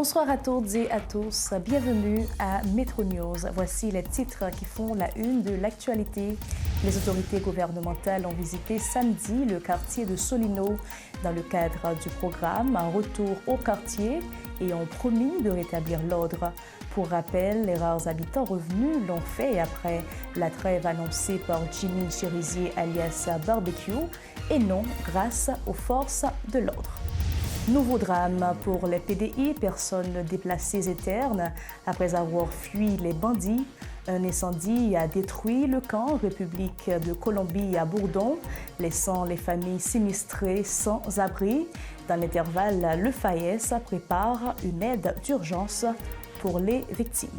Bonsoir à toutes et à tous, bienvenue à Metro News. Voici les titres qui font la une de l'actualité. Les autorités gouvernementales ont visité samedi le quartier de Solino dans le cadre du programme Un retour au quartier et ont promis de rétablir l'ordre. Pour rappel, les rares habitants revenus l'ont fait après la trêve annoncée par Jimmy Cherizier alias Barbecue et non grâce aux forces de l'ordre. Nouveau drame pour les PDI, personnes déplacées internes. Après avoir fui les bandits, un incendie a détruit le camp République de Colombie à Bourdon, laissant les familles sinistrées sans abri. Dans l'intervalle, le FAES prépare une aide d'urgence pour les victimes.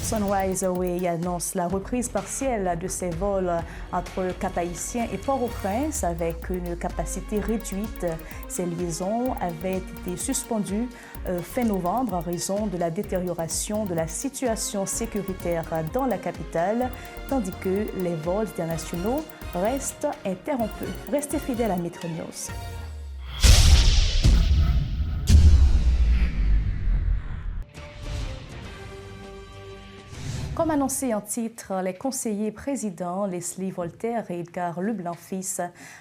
Sunrise Away annonce la reprise partielle de ses vols entre Cap-Haïtien et Port-au-Prince avec une capacité réduite. Ces liaisons avaient été suspendues fin novembre en raison de la détérioration de la situation sécuritaire dans la capitale, tandis que les vols internationaux restent interrompus. Restez fidèles à Metro News. Comme annoncé en titre, les conseillers présidents Leslie Voltaire et Edgar Leblanc-Fils,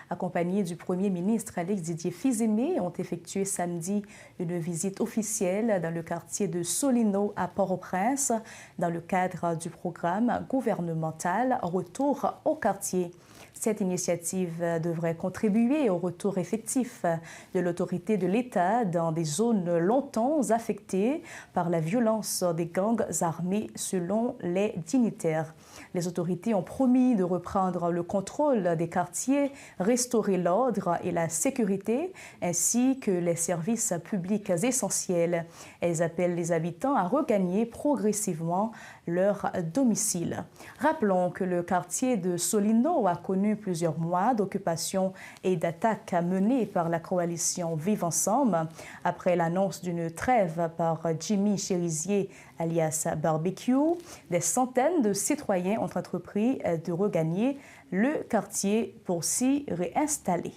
accompagnés du Premier ministre Alex Didier Fils-Aimé, ont effectué samedi une visite officielle dans le quartier de Solino à Port-au-Prince dans le cadre du programme gouvernemental Retour au quartier. Cette initiative devrait contribuer au retour effectif de l'autorité de l'État dans des zones longtemps affectées par la violence des gangs armés selon les dignitaires. Les autorités ont promis de reprendre le contrôle des quartiers, restaurer l'ordre et la sécurité, ainsi que les services publics essentiels. Elles appellent les habitants à regagner progressivement leur domicile. Rappelons que le quartier de Solino a connu plusieurs mois d'occupation et d'attaques menées par la coalition Vive Ensemble. Après l'annonce d'une trêve par Jimmy Cherizier alias Barbecue, des centaines de citoyens ont entrepris de regagner le quartier pour s'y réinstaller.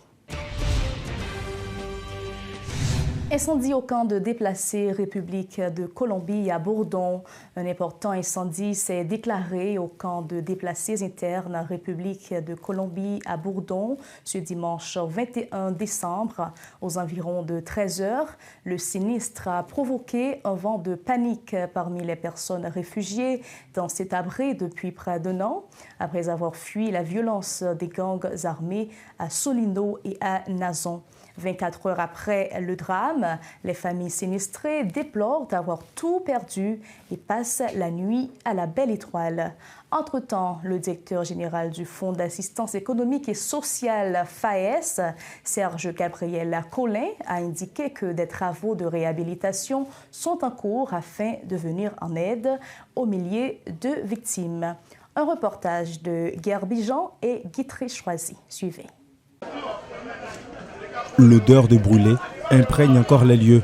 Incendie au camp de déplacés République de Colombie à Bourdon. Un important incendie s'est déclaré au camp de déplacés internes République de Colombie à Bourdon ce dimanche 21 décembre aux environs de 13 heures. Le sinistre a provoqué un vent de panique parmi les personnes réfugiées dans cet abri depuis près d'un an. Après avoir fui la violence des gangs armés à Solino et à Nazon. 24 heures après le drame, les familles sinistrées déplorent d'avoir tout perdu et passent la nuit à la Belle Étoile. Entre-temps, le directeur général du Fonds d'assistance économique et sociale FAES, Serge Gabriel Collin, a indiqué que des travaux de réhabilitation sont en cours afin de venir en aide aux milliers de victimes. Un reportage de Guerre Bijan et Guitré Choisy. Suivez. L'odeur de brûlé imprègne encore les lieux.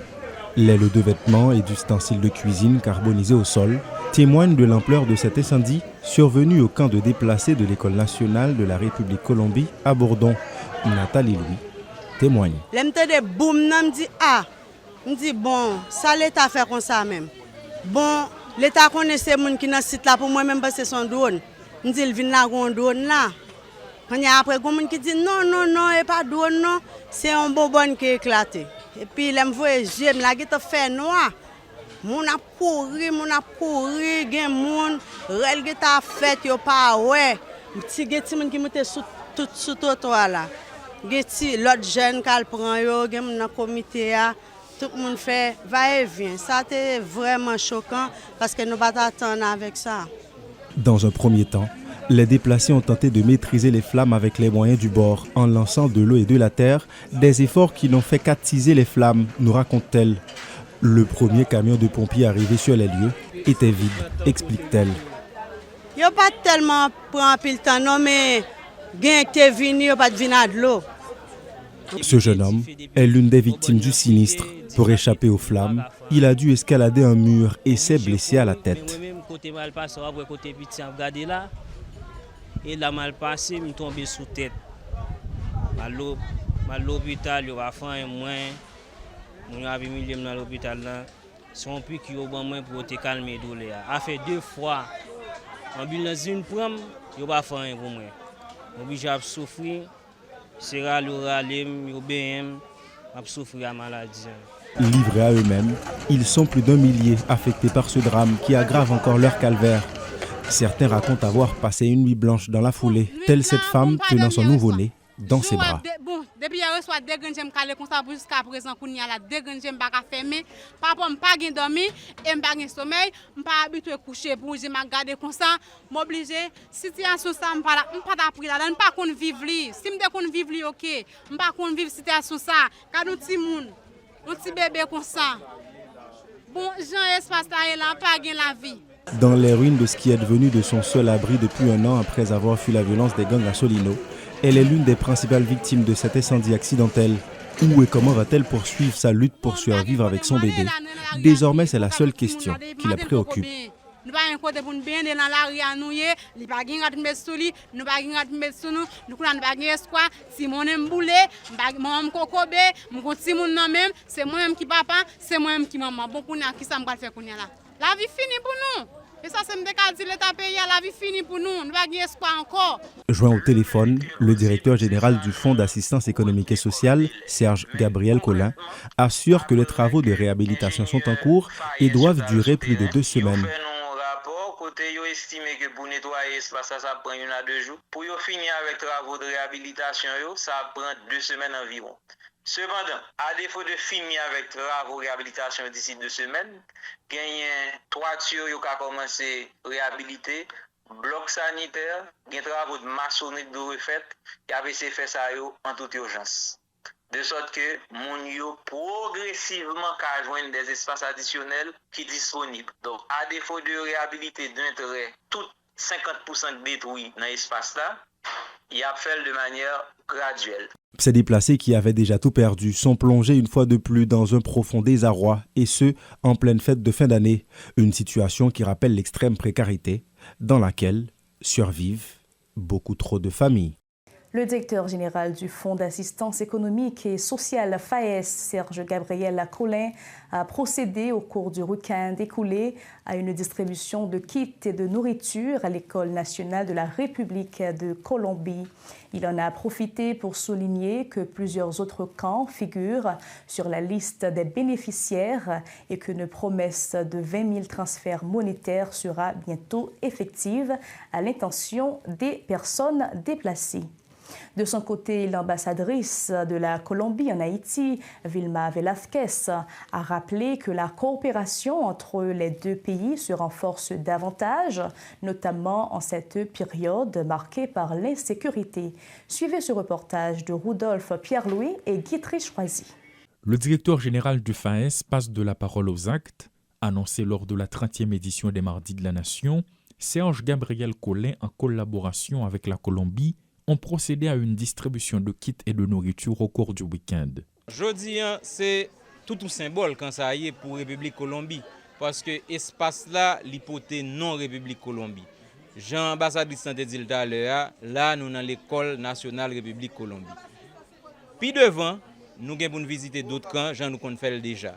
L'aile de vêtements et d'ustensiles de cuisine carbonisés au sol témoignent de l'ampleur de cet incendie survenu au camp de déplacés de l'École nationale de la République Colombie à Bourdon. Nathalie Louis témoigne. L'MTD boum, me dit bon, ça l'État fait comme ça même. Bon, l'État connaît ces gens qui dans ce site là pour moi même parce que c'est son drone. Me dit il vient là un drone là. Quand il y a après quelqu'un qui dit non, et pas drone non, c'est un bonbon qui est éclaté. Et puis là me voit j'aime la qui te fait noir. Mon a pourri, gen moun, rel qui t'a fait yo pas ouais. Petit geti moun qui monte sous trottoir là. Geti l'autre jeune qu'elle prend yo, gen moun dans comité a, tout le monde fait va et vient. Ça c'était vraiment choquant parce que nous pas attendre avec ça. Dans un premier temps, les déplacés ont tenté de maîtriser les flammes avec les moyens du bord, en lançant de l'eau et de la terre, des efforts qui n'ont fait qu'attiser les flammes, nous raconte-t-elle. Le premier camion de pompiers arrivé sur les lieux était vide, explique-t-elle. Il n'y a pas tellement pris un pile temps, non, mais il qui est venu, il n'y a pas de vin de l'eau. Ce jeune homme est l'une des victimes du sinistre. Pour échapper aux flammes, il a dû escalader un mur et s'est blessé à la tête. Et là, mal passé, je suis tombé sous tête. À l'hôpital, il y a fait un moins. Je suis mis dans l'hôpital. son pic qui au bon moins pour te calmer douleur. A fait 2 fois ambulance une prendre, yo pas faire rien pour moi. Obligé à souffrir, c'est râler, yo ben à souffrir la maladie. Livrés à eux-mêmes, ils sont plus d'1 millier affectés par ce drame qui aggrave encore leur calvaire. Certains racontent avoir passé une nuit blanche dans la foulée, telle cette femme tenant son nouveau-né dans ses bras. Bon, depuis hier soir, dès que j'aime caler comme ça jusqu'à présent, qu'on y a là, dès que j'aime pas fermer, papa m'pas gain dormir et m'pas gain sommeil, m'pas habitué coucher pour je m'garder comme ça, m'obligé situation ça m'pas appris là, m'pas qu'on vivre li. Si m'de qu'on vivre li OK, m'pas qu'on vivre situation ça, quand nous petit monde, un petit bébé comme ça. Bon, Jean espace là, pas gain la vie. Dans les ruines de ce qui est devenu de son seul abri depuis 1 an après avoir fui la violence des gangs à Solino, elle est l'une des principales victimes de cet incendie accidentel. Où et comment va-t-elle poursuivre sa lutte pour survivre avec son bébé? Désormais, c'est la seule question qui la préoccupe. Nous pas un côté pour nous bien dans la rue à nous il pas gain rat mettre sous lui nous pas gain rat mettre sous nous nous pas gain espoir si mon aime boulé moi me kokobé mon si mon nan même c'est moi même qui papa c'est moi même qui maman bon pour qui ça me va faire pour là la vie finie pour nous et ça c'est me dire l'état pays la vie finie pour nous pas gain espoir encore. Joint au téléphone, le directeur général du Fonds d'assistance économique et sociale, Serge Gabriel Collin, assure que les travaux de réhabilitation sont en cours et doivent durer plus de 2 semaines. Côté yo estimé que pour nettoyer espace ça prend 1 à 2 jours. Pour yo finir avec travaux de réhabilitation ça prend 2 semaines environ. Cependant, à défaut de finir avec travaux de réhabilitation d'ici 2 semaines, gagne toiture yo ka commencer réhabiliter, bloc sanitaire, gagne travaux de maçonnerie de refaite, y avait fait ça yo en toute urgence. De sorte que moun yo progressivement ka joindre des espaces additionnels qui disponibles. Donc, à défaut de réhabiliter d'intérêt tout 50% détruit dans l'espace là, il a fait de manière graduelle. Ces déplacés qui avaient déjà tout perdu sont plongés une fois de plus dans un profond désarroi, et ce, en pleine fête de fin d'année. Une situation qui rappelle l'extrême précarité dans laquelle survivent beaucoup trop de familles. Le directeur général du Fonds d'assistance économique et sociale FAES, Serge Gabriel Collin, a procédé au cours du week-end écoulé à une distribution de kits et de nourriture à l'École nationale de la République de Colombie. Il en a profité pour souligner que plusieurs autres camps figurent sur la liste des bénéficiaires et qu'une promesse de 20 000 transferts monétaires sera bientôt effective à l'intention des personnes déplacées. De son côté, l'ambassadrice de la Colombie en Haïti, Vilma Velázquez, a rappelé que la coopération entre les 2 pays se renforce davantage, notamment en cette période marquée par l'insécurité. Suivez ce reportage de Rudolphe Pierre-Louis et Guy Trichoisy. Le directeur général du FAES passe de la parole aux actes. Annoncé lors de la 30e édition des Mardis de la Nation, Serge Gabriel Collin, en collaboration avec la Colombie, ont procédé à une distribution de kits et de nourriture au cours du week-end. Jeudi, c'est tout un symbole quand ça y est pour République Colombie, parce que espace là, l'hypothèse non République Colombie. Jean-ambassadeur Santé dit tout à l'heure, là nous dans l'école nationale République Colombie. Puis devant, nous avons pour visiter d'autres camps, Jean nous qu'on fait déjà.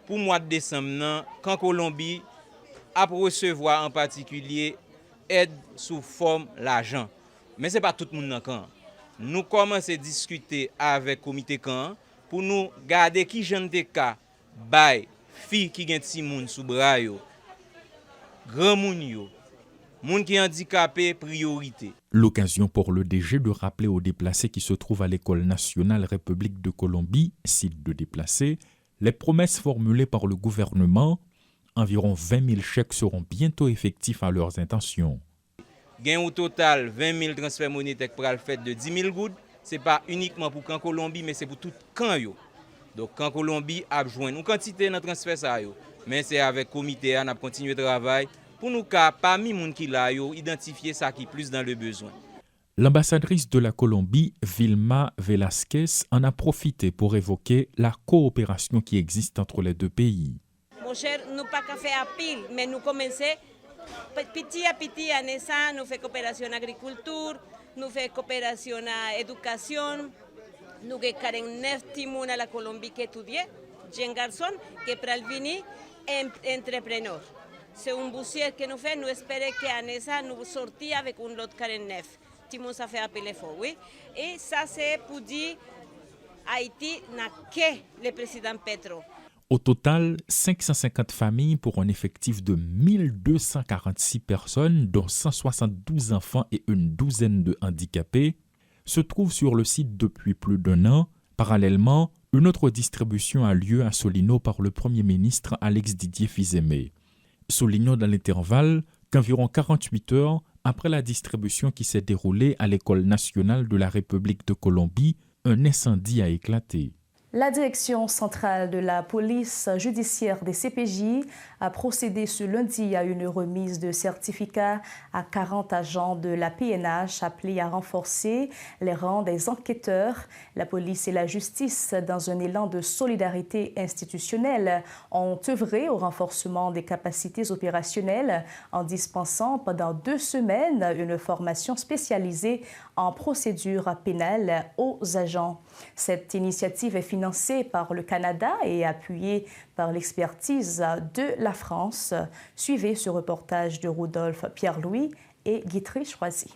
Pour le mois de décembre, camp Colombie a recevoir en particulier aide sous forme l'argent. Mais ce n'est pas tout le monde dans le camp. Nous commençons à discuter avec le comité camp pour nous garder qui jeune de cas, bay, filles qui ont des moun sous bras, grand moun yo, moun qui handicapé priorité. L'occasion pour le DG de rappeler aux déplacés qui se trouvent à l'École nationale République de Colombie, site de déplacés, les promesses formulées par le gouvernement. Environ 20 000 chèques seront bientôt effectifs à leurs intentions. Gain au total 20 000 transferts monétaires pour le fait de 10 000 gouttes. Ce n'est pas uniquement pour Camp Colombie, mais c'est pour tout camp. Donc Camp Colombie a besoin une quantité de transferts. Mais c'est avec le comité, on a continué le travail pour nous, parmi les gens qui l'ont identifier ça qui est plus dans le besoin. L'ambassadrice de la Colombie, Vilma Velázquez, en a profité pour évoquer la coopération qui existe entre les 2 pays. Mon cher, nous pas qu'à faire à pile, mais nous commençons petit à petit à ça, nous faisons coopération en agriculture, nous faisons coopération en éducation, nous avons 9 timons à la Colombie qui étudient, jeunes garçons qui peuvent venir, entrepreneurs. C'est un boursier que nous faisons, nous espérons qu'Anessa nous sortit avec un lot 49. Timon ça fait appeler fort, oui. Et ça c'est pour dire Haïti n'a que le président Petro. Au total, 550 familles pour un effectif de 1246 personnes, dont 172 enfants et une douzaine de handicapés, se trouvent sur le site depuis plus d'un an. Parallèlement, une autre distribution a lieu à Solino par le Premier ministre Alex Didier Fils-Aimé. Soulignons dans l'intervalle qu'environ 48 heures après la distribution qui s'est déroulée à l'École nationale de la République de Colombie, un incendie a éclaté. La direction centrale de la police judiciaire des CPJ a procédé ce lundi à une remise de certificats à 40 agents de la PNH appelés à renforcer les rangs des enquêteurs. La police et la justice, dans un élan de solidarité institutionnelle, ont œuvré au renforcement des capacités opérationnelles en dispensant pendant 2 semaines une formation spécialisée en procédure pénale aux agents. Cette initiative est financée par le Canada et appuyée par l'expertise de la France. Suivez ce reportage de Rodolphe Pierre-Louis et Guitry Choisy.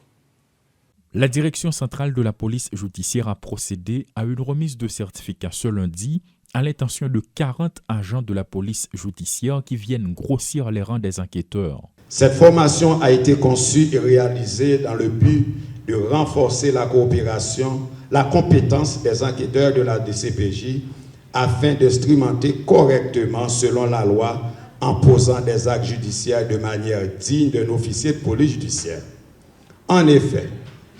La direction centrale de la police judiciaire a procédé à une remise de certificats ce lundi à l'intention de 40 agents de la police judiciaire qui viennent grossir les rangs des enquêteurs. Cette formation a été conçue et réalisée dans le but de renforcer la coopération, la compétence des enquêteurs de la DCPJ afin d'instrumenter correctement selon la loi en posant des actes judiciaires de manière digne d'un officier de police judiciaire. En effet,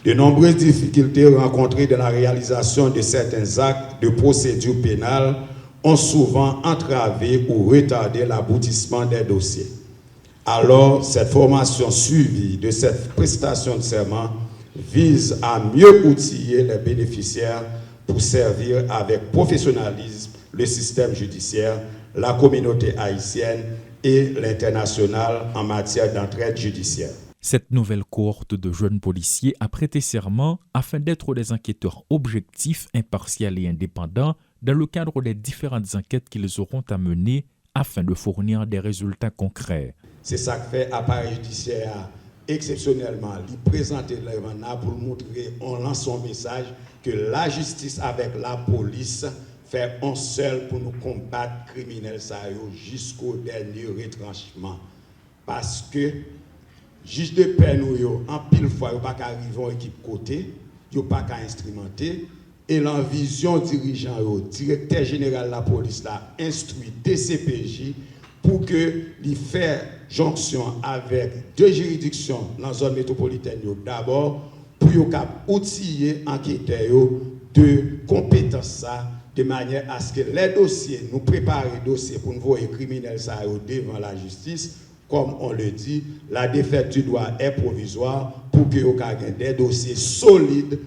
de nombreuses difficultés rencontrées dans la réalisation de certains actes de procédure pénale ont souvent entravé ou retardé l'aboutissement des dossiers. Alors, cette formation suivie de cette prestation de serment vise à mieux outiller les bénéficiaires pour servir avec professionnalisme le système judiciaire, la communauté haïtienne et l'international en matière d'entraide judiciaire. Cette nouvelle cohorte de jeunes policiers a prêté serment afin d'être des enquêteurs objectifs, impartials et indépendants dans le cadre des différentes enquêtes qu'ils auront à mener afin de fournir des résultats concrets. C'est ça que fait l'appareil judiciaire exceptionnellement, lui présenter l'événement pour montrer, on lance son message que la justice avec la police fait un seul pour nous combattre criminels jusqu'au dernier retranchement. Parce que juge de paix nous en pile fois il pas arriver en équipe côté, il pas qu'à instrumenter et l'envision dirigeant directeur général de la police là instruit DCPJ pour que les faire jonction avec 2 juridictions dans la zone métropolitaine d'abord pour outiller enquêteurs de compétences de manière à ce que les dossiers nous préparer dossiers pour nous voir les criminels devant la justice. Comme on le dit, la défaite du droit est provisoire pour que nous ayons des dossiers solides,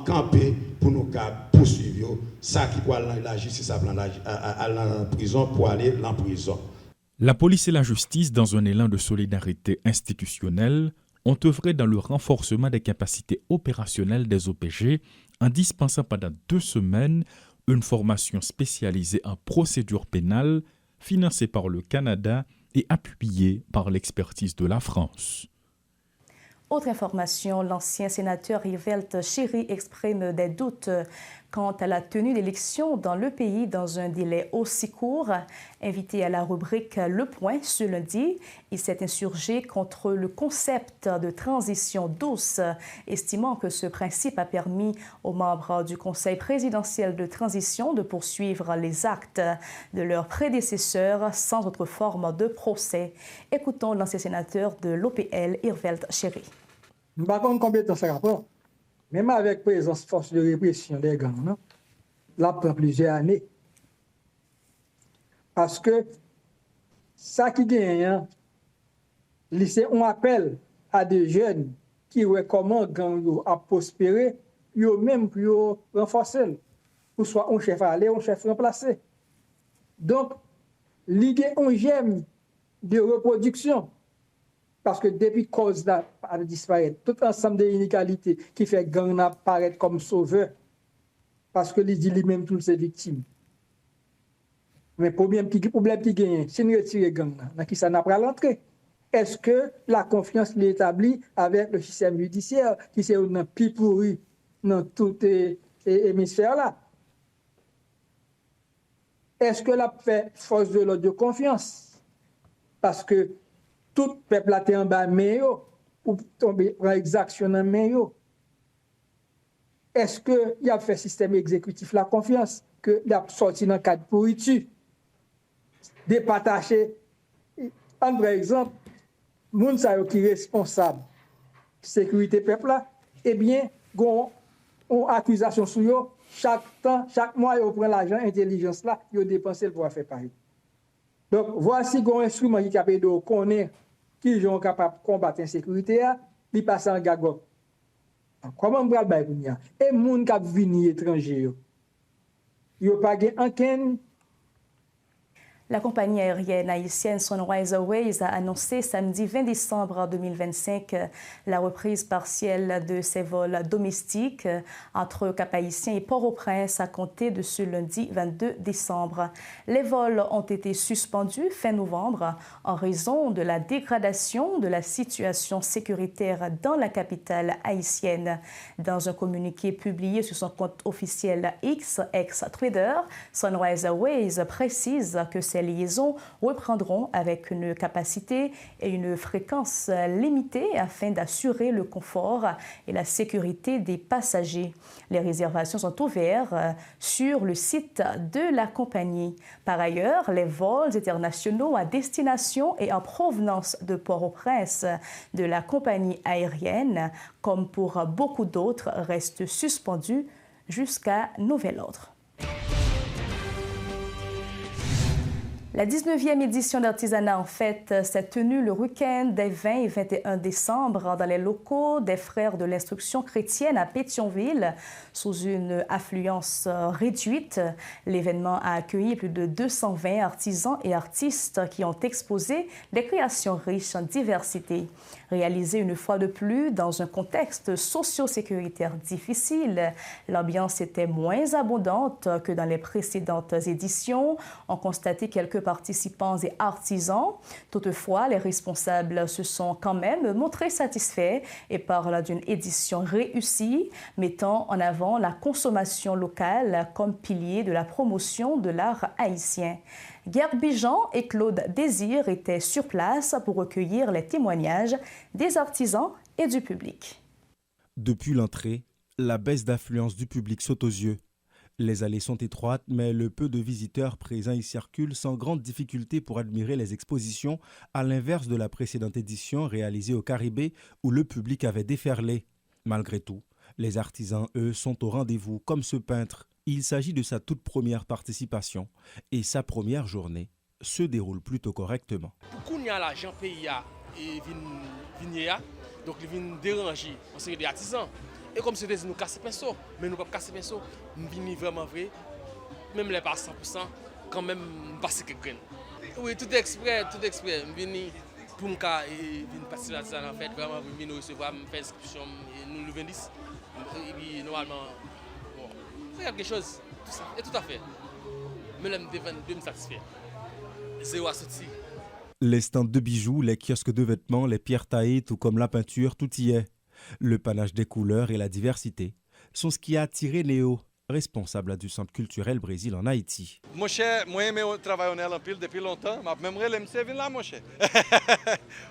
campés pour nous poursuivre ça qui peut aller la justice à la prison pour aller en prison. La police et la justice, dans un élan de solidarité institutionnelle, ont œuvré dans le renforcement des capacités opérationnelles des OPG en dispensant pendant 2 semaines une formation spécialisée en procédure pénale financée par le Canada et appuyée par l'expertise de la France. Autre information, l'ancien sénateur Yvelt Chéry exprime des doutes quant à la tenue d'élections dans le pays dans un délai aussi court. Invité à la rubrique Le Point ce lundi, il s'est insurgé contre le concept de transition douce, estimant que ce principe a permis aux membres du Conseil présidentiel de transition de poursuivre les actes de leurs prédécesseurs sans autre forme de procès. Écoutons l'ancien sénateur de l'OPL, Yvelt Chéry. Nous ne savons pas combien ça rapport. Même avec présence force de répression des gangs, non? Là, prend plusieurs années. Parce que ça qui gagne, c'est un appel à des jeunes qui voient comment gang a prospéré, même pour renforcer, pour soit un chef aller, un chef remplacé. Donc, l'idée on gemme de reproduction. Parce que depuis cause là a disparu, tout ensemble d'inégalités qui fait gang apparaître comme sauveur, parce que il dit lui-même toutes ses victimes. Mais problème qui gagne, si nous retirons gang, dans qui ça n'a pas l'entrée. Est-ce que la confiance est établie avec le système judiciaire qui c'est un plus pourri dans tout hémisphère là? Est-ce que la fait force de l'ordre de confiance? Parce que tout peuple a été en bas meilleur pour tomber en exaction dans meilleur. Est-ce qu'il a fait système exécutif la confiance que il a sorti dans le cadre pourriture? Départager, par exemple, moun sa yo qui responsable sécurité peuple là, eh bien, gon accusation sur yo, chaque mois yo prend l'argent intelligence là, yo dépenser pour faire pareil. Donc voici un instrument qui capable de connaître qui sont capables de combattre l'insécurité, il passe en gagot. Comment on va le faire? Et moun qui vini étranger yo pas gen anken. La compagnie aérienne haïtienne Sunrise Airways a annoncé samedi 20 décembre 2025 la reprise partielle de ses vols domestiques entre Cap-Haïtien et Port-au-Prince à compter de ce lundi 22 décembre. Les vols ont été suspendus fin novembre en raison de la dégradation de la situation sécuritaire dans la capitale haïtienne. Dans un communiqué publié sur son compte officiel X, ex-Twitter, Sunrise Airways précise que ces liaisons reprendront avec une capacité et une fréquence limitée afin d'assurer le confort et la sécurité des passagers. Les réservations sont ouvertes sur le site de la compagnie. Par ailleurs, les vols internationaux à destination et en provenance de Port-au-Prince de la compagnie aérienne, comme pour beaucoup d'autres, restent suspendus jusqu'à nouvel ordre. La 19e édition d'Artisanat en Fête s'est tenue le week-end des 20 et 21 décembre dans les locaux des Frères de l'Instruction chrétienne à Pétionville, sous une affluence réduite. L'événement a accueilli plus de 220 artisans et artistes qui ont exposé des créations riches en diversité. Réalisé une fois de plus dans un contexte socio-sécuritaire difficile, l'ambiance était moins abondante que dans les précédentes éditions. On constatait quelques participants et artisans. Toutefois, les responsables se sont quand même montrés satisfaits et parlent d'une édition réussie, mettant en avant la consommation locale comme pilier de la promotion de l'art haïtien. Guerre Bijan et Claude Désir étaient sur place pour recueillir les témoignages des artisans et du public. Depuis l'entrée, la baisse d'affluence du public saute aux yeux. Les allées sont étroites, mais le peu de visiteurs présents y circulent sans grande difficulté pour admirer les expositions, à l'inverse de la précédente édition réalisée au Caribé où le public avait déferlé. Malgré tout, les artisans, eux, sont au rendez-vous, comme ce peintre. Il s'agit de sa toute première participation et sa première journée se déroule plutôt correctement. Pour y a l'argent pays et vigner, donc ils viennent déranger en série d'artisans. Et comme c'est nous casser pinceau, mais nous pas casser pinceau, nous venons vraiment vrai, même les pas 100%, quand même passer quelqu'un. Oui, tout exprès, nous venons pour nous participer à ça en fait, vraiment nous recevoir, faire inscription, nous le 20 et puis normalement c'est quelque chose, et tout à fait. Mais là, je me satisfait. Zéro à sortir. Les stands de bijoux, les kiosques de vêtements, les pierres taillées, tout comme la peinture, tout y est. Le panache des couleurs et la diversité sont ce qui a attiré Néo, responsable du Centre culturel Brésil en Haïti. Mon cher, moi j'aime travailler en pile depuis longtemps, mais même je me suis là, mon cher.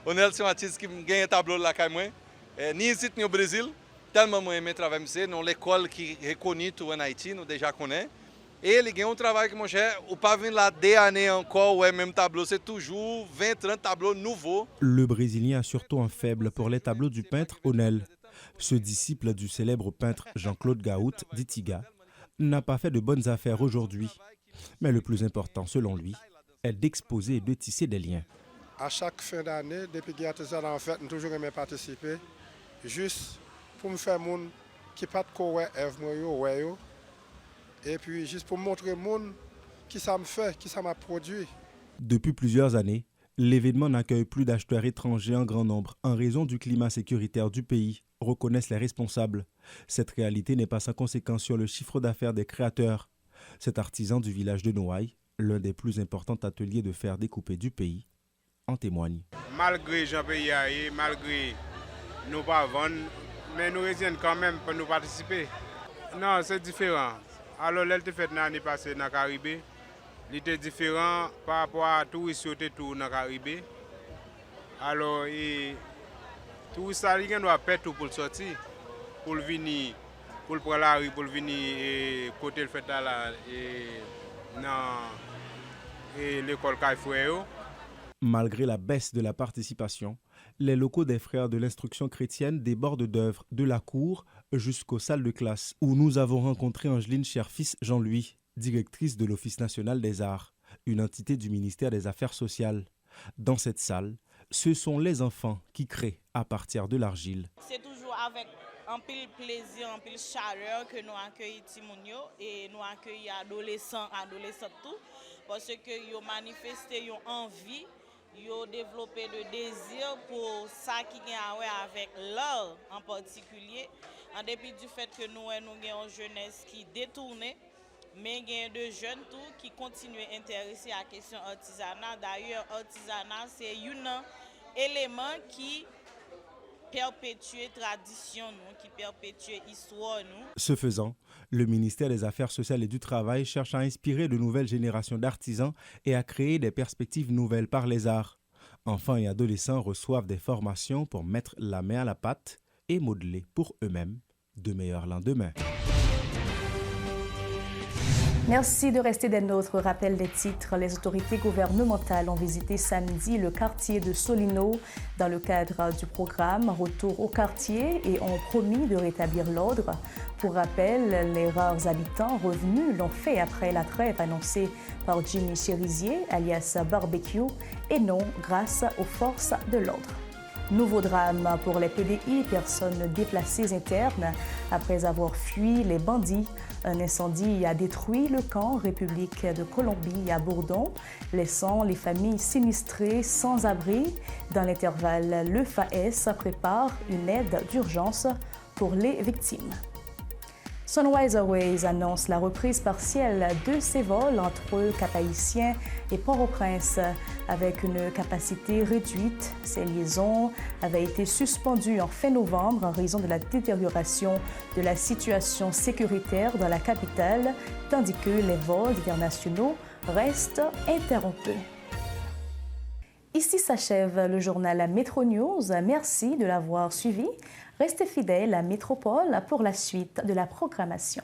On est un artiste qui gagne un tableau là, ni ici ni au Brésil. Tellement moi j'aime travailler dans l'école qui est reconnue en Haïti, nous déjà connaissons. Et il gagne un travail que mon cher, ou pas venir là des années encore, ouais, même tableau, c'est toujours 20-30 tableaux nouveaux. Le Brésilien a surtout un faible pour les tableaux du peintre Onel. Ce disciple du célèbre peintre Jean-Claude Gaout, d'Itiga, n'a pas fait de bonnes affaires aujourd'hui. Mais le plus important, selon lui, est d'exposer et de tisser des liens. À chaque fin d'année, depuis que Artisanat en Fête, j'ai toujours aimé participer, juste pour me faire monde qui pas de quoi œuvre et puis juste pour montrer au monde qui ça me fait, qui ça m'a produit. Depuis plusieurs années, l'événement n'accueille plus d'acheteurs étrangers en grand nombre en raison du climat sécuritaire du pays, reconnaissent les responsables. Cette réalité n'est pas sans conséquence sur le chiffre d'affaires des créateurs. Cet artisan du village de Noailles l'un des plus importants ateliers de fer découpé du pays, en témoigne. Malgré Jean-Pays, malgré nous pas vendre, mais nous résistons quand même pour nous participer. Non, c'est différent. Alors, l'elle fait l'année passée dans le Caraïbe, il était différent par rapport à tout ici tout dans le Caraïbe. Alors, tout ça, il doit faire tout pour sortir, pour venir, pour prendre la rue, pour venir côté le fait là, dans l'école Caïfouéo. Malgré la baisse de la participation, les locaux des frères de l'instruction chrétienne débordent d'œuvres de la cour jusqu'aux salles de classe où nous avons rencontré Angeline Cherfils Jean-Louis, directrice de l'Office national des arts, une entité du ministère des Affaires sociales. Dans cette salle, ce sont les enfants qui créent à partir de l'argile. C'est toujours avec un pile plaisir, un pile chaleur que nous accueillons Timounio et nous accueillons adolescents tout, parce que nous manifestons une envie. Ils ont développé le désir pour ça qui a avec l'art en particulier, en dépit du fait que nous avons une jeunesse qui détourne, mais il y a de jeunes tout qui continuent à intéresser à la question artisanat. D'ailleurs, artisanat, c'est un élément qui perpétue tradition, qui perpétue histoire. Ce faisant, le ministère des Affaires sociales et du Travail cherche à inspirer de nouvelles générations d'artisans et à créer des perspectives nouvelles par les arts. Enfants et adolescents reçoivent des formations pour mettre la main à la pâte et modeler pour eux-mêmes de meilleurs lendemains. Merci de rester des nôtres. Rappel des titres. Les autorités gouvernementales ont visité samedi le quartier de Solino dans le cadre du programme Retour au quartier et ont promis de rétablir l'ordre. Pour rappel, les rares habitants revenus l'ont fait après la trêve annoncée par Jimmy Cherizier, alias Barbecue, et non grâce aux forces de l'ordre. Nouveau drame pour les PDI, personnes déplacées internes après avoir fui les bandits. Un incendie a détruit le camp République de Colombie à Bourdon, laissant les familles sinistrées sans abri. Dans l'intervalle, le FAES prépare une aide d'urgence pour les victimes. Sunwise Airways annonce la reprise partielle de ses vols entre Cap-Haïtien et Port-au-Prince avec une capacité réduite. Ces liaisons avaient été suspendues en fin novembre en raison de la détérioration de la situation sécuritaire dans la capitale, tandis que les vols internationaux restent interrompus. Ici s'achève le journal Métro News. Merci de l'avoir suivi. Restez fidèles à Métropole pour la suite de la programmation.